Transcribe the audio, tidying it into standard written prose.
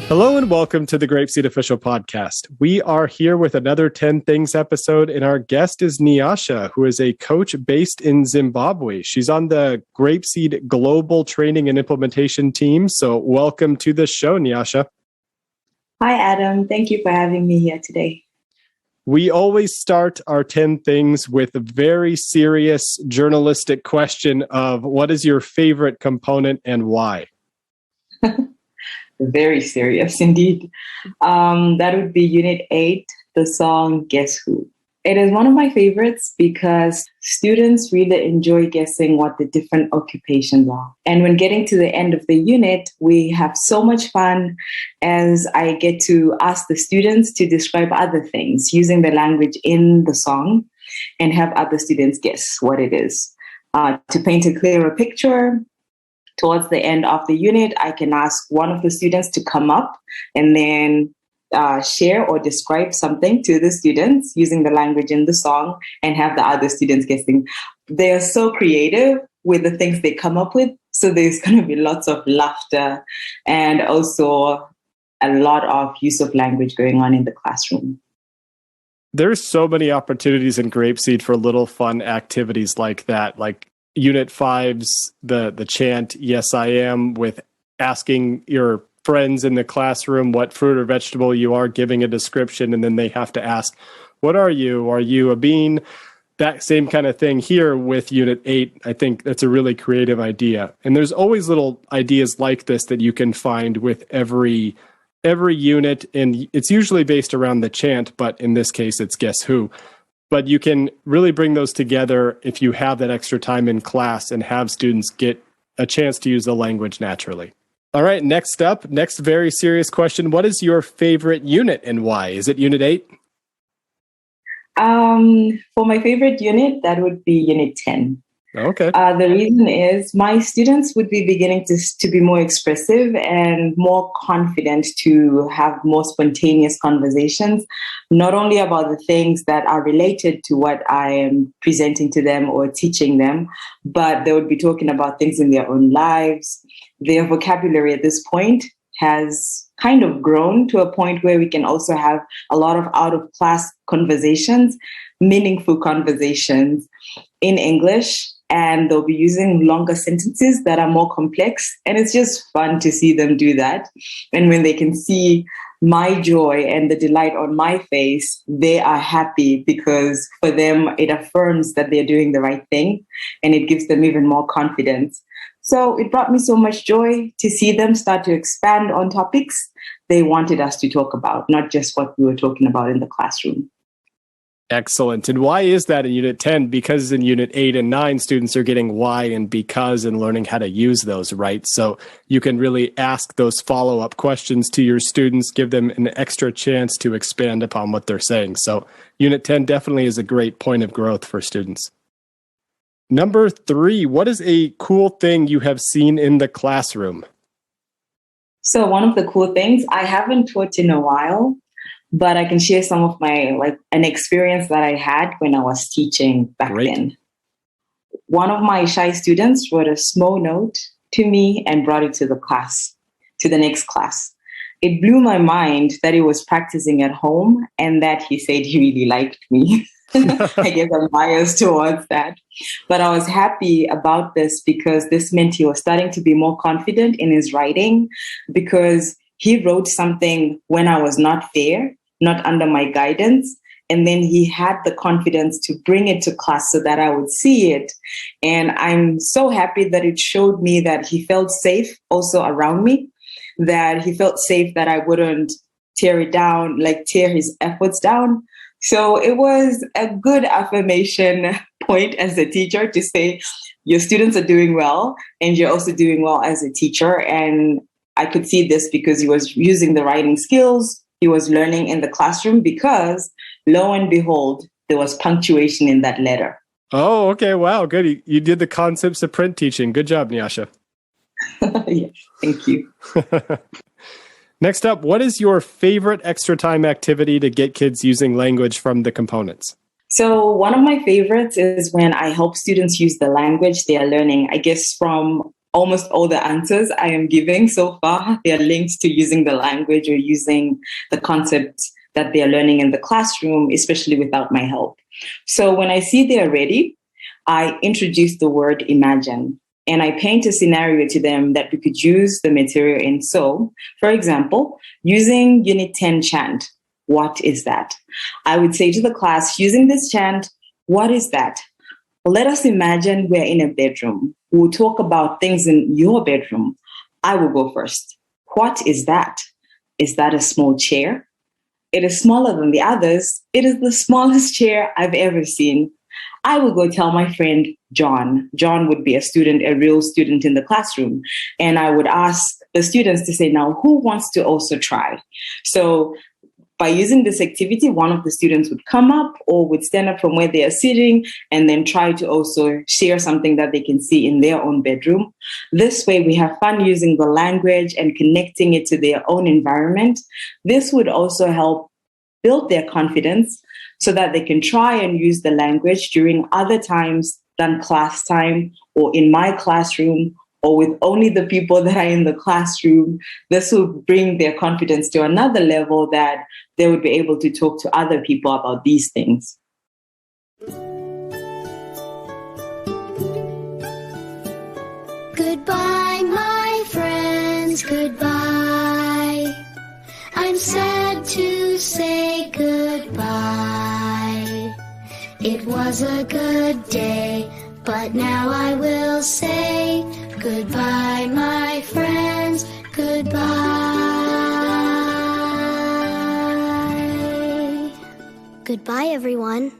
Hello and welcome to the GrapeSEED Official Podcast. We are here with another 10 Things episode, and our guest is Nyasha, who is a coach based in Zimbabwe. She's on the GrapeSEED Global Training and Implementation team. So welcome to the show, Nyasha. Hi, Adam. Thank you for having me here today. We always start our 10 Things with a very serious journalistic question of what is your favorite component and why? Very serious indeed. That would be Unit 8, the song Guess Who. It is one of my favorites because students really enjoy guessing what the different occupations are. And when getting to the end of the unit, we have so much fun as I get to ask the students to describe other things using the language in the song and have other students guess what it is. To paint a clearer picture, towards the end of the unit, I can ask one of the students to come up and then share or describe something to the students using the language in the song and have the other students guessing. They are so creative with the things they come up with. So there's going to be lots of laughter and also a lot of use of language going on in the classroom. There's so many opportunities in GrapeSEED for little fun activities like that, like Unit 5's the chant, Yes, I Am, with asking your friends in the classroom what fruit or vegetable you are, giving a description, and then they have to ask, what are you? Are you a bean? That same kind of thing here with Unit 8. I think that's a really creative idea. And there's always little ideas like this that you can find with every unit, and it's usually based around the chant, but in this case, it's Guess Who. But you can really bring those together if you have that extra time in class and have students get a chance to use the language naturally. All right, next very serious question. What is your favorite unit and why? Is it Unit 8? For my favorite unit, that would be Unit 10. Okay. The reason is my students would be beginning to be more expressive and more confident to have more spontaneous conversations, not only about the things that are related to what I am presenting to them or teaching them, but they would be talking about things in their own lives. Their vocabulary at this point has kind of grown to a point where we can also have a lot of out-of-class conversations, meaningful conversations in English. And they'll be using longer sentences that are more complex. And it's just fun to see them do that. And when they can see my joy and the delight on my face, they are happy because for them, it affirms that they're doing the right thing and it gives them even more confidence. So it brought me so much joy to see them start to expand on topics they wanted us to talk about, not just what we were talking about in the classroom. Excellent. And why is that in Unit 10? Because in Unit 8 and 9, students are getting why and because and learning how to use those, right? So you can really ask those follow-up questions to your students, give them an extra chance to expand upon what they're saying. So Unit 10 definitely is a great point of growth for students. Number 3, what is a cool thing you have seen in the classroom? So one of the cool things, I haven't taught in a while, but I can share some of an experience that I had when I was teaching back then. One of my shy students wrote a small note to me and brought it to the class, to the next class. It blew my mind that he was practicing at home and that he said he really liked me. I guess I'm biased towards that. But I was happy about this because this meant he was starting to be more confident in his writing because he wrote something when I was not there, not under my guidance. And then he had the confidence to bring it to class so that I would see it. And I'm so happy that it showed me that he felt safe also around me, that he felt safe that I wouldn't tear it down, tear his efforts down. So it was a good affirmation point as a teacher to say, your students are doing well and you're also doing well as a teacher. And I could see this because he was using the writing skills. He was learning in the classroom because, lo and behold, there was punctuation in that letter. Oh, okay. Wow. Good. You did the concepts of print teaching. Good job, Nyasha. Yes, thank you. Next up, what is your favorite extra time activity to get kids using language from the components? So one of my favorites is when I help students use the language they are learning, I guess from almost all the answers I am giving so far, they are linked to using the language or using the concepts that they are learning in the classroom, especially without my help. So when I see they are ready, I introduce the word imagine. And I paint a scenario to them that we could use the material in. So, for example, using Unit 10 chant, what is that? I would say to the class, using this chant, what is that? Let us imagine we're in a bedroom. We'll talk about things in your bedroom. I will go first. What is that? Is that a small chair? It is smaller than the others. It is the smallest chair I've ever seen. I will go tell my friend John. John would be a student, a real student in the classroom. And I would ask the students to say, now, who wants to also try? So by using this activity, one of the students would come up or would stand up from where they are sitting and then try to also share something that they can see in their own bedroom. This way, we have fun using the language and connecting it to their own environment. This would also help build their confidence so that they can try and use the language during other times than class time or in my classroom or with only the people that are in the classroom. This will bring their confidence to another level that they would be able to talk to other people about these things. Goodbye, my friends, goodbye. I'm sad to say goodbye. It was a good day, but now I will say goodbye, my friends, goodbye. Goodbye, everyone.